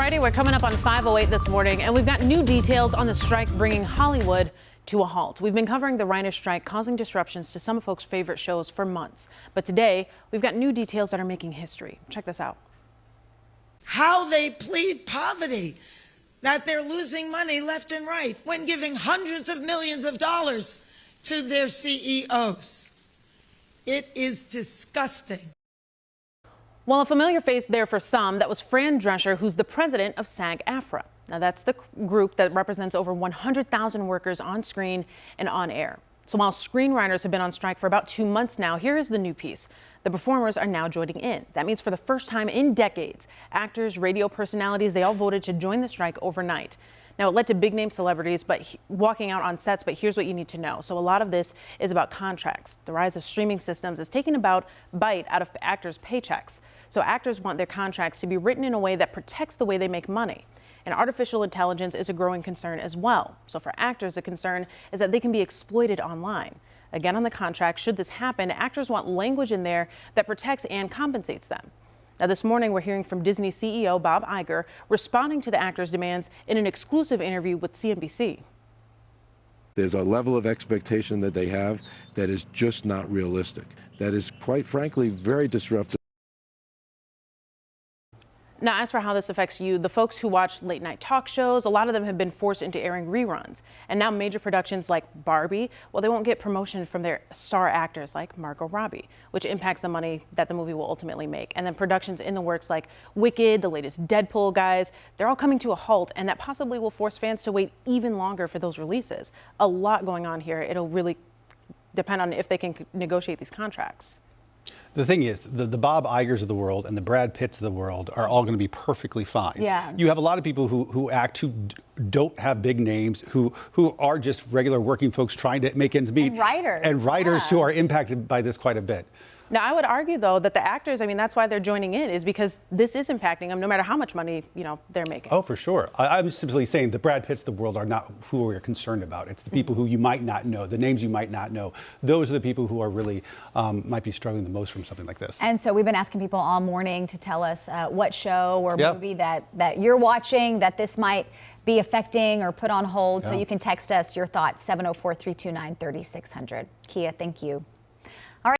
Alrighty, we're coming up on 5:08 this morning, and we've got new details on the strike bringing Hollywood to a halt. We've been covering the writers' strike causing disruptions to some of folks' favorite shows for months. But today, we've got new details that are making history. Check this out. How they plead poverty, that they're losing money left and right when giving hundreds of millions of dollars to their CEOs. It is disgusting. Well, a familiar face there for some, that was Fran Drescher, who's the president of SAG-AFTRA. Now, that's the group that represents over 100,000 workers on screen and on air. So while screenwriters have been on strike for about 2 months now, here is the new piece. The performers are now joining in. That means for the first time in decades, actors, radio personalities, they all voted to join the strike overnight. Now, it led to big-name celebrities walking out on sets, but here's what you need to know. So a lot of this is about contracts. The rise of streaming systems is taking about bite out of actors' paychecks. So actors want their contracts to be written in a way that protects the way they make money. And artificial intelligence is a growing concern as well. So for actors, the concern is that they can be exploited online. Again, on the contract, should this happen, actors want language in there that protects and compensates them. Now, this morning, we're hearing from Disney CEO Bob Iger responding to the actors' demands in an exclusive interview with CNBC. There's a level of expectation that they have that is just not realistic. That is, quite frankly, very disruptive. Now, as for how this affects you, the folks who watch late night talk shows, a lot of them have been forced into airing reruns. And now major productions like Barbie, well, they won't get promotion from their star actors like Margot Robbie, which impacts the money that the movie will ultimately make. And then productions in the works like Wicked, the latest Deadpool guys, they're all coming to a halt, and that possibly will force fans to wait even longer for those releases. A lot going on here. It'll really depend on if they can negotiate these contracts. The thing is, the Bob Igers of the world and the Brad Pitts of the world are all going to be perfectly fine. Yeah. You have a lot of people who act, who don't have big names, who are just regular working folks trying to make ends meet. And writers. Who are impacted by this quite a bit. Now, I would argue, though, that the actors, I mean, that's why they're joining in, is because this is impacting them no matter how much money, they're making. Oh, for sure. I'm simply saying the Brad Pitts of the world are not who we're concerned about. It's the people who you might not know, the names you might not know. Those are the people who are really might be struggling the most from something like this. And so we've been asking people all morning to tell us what show or movie that you're watching that this might be affecting or put on hold. So you can text us your thoughts, 704-329-3600. Kia, thank you.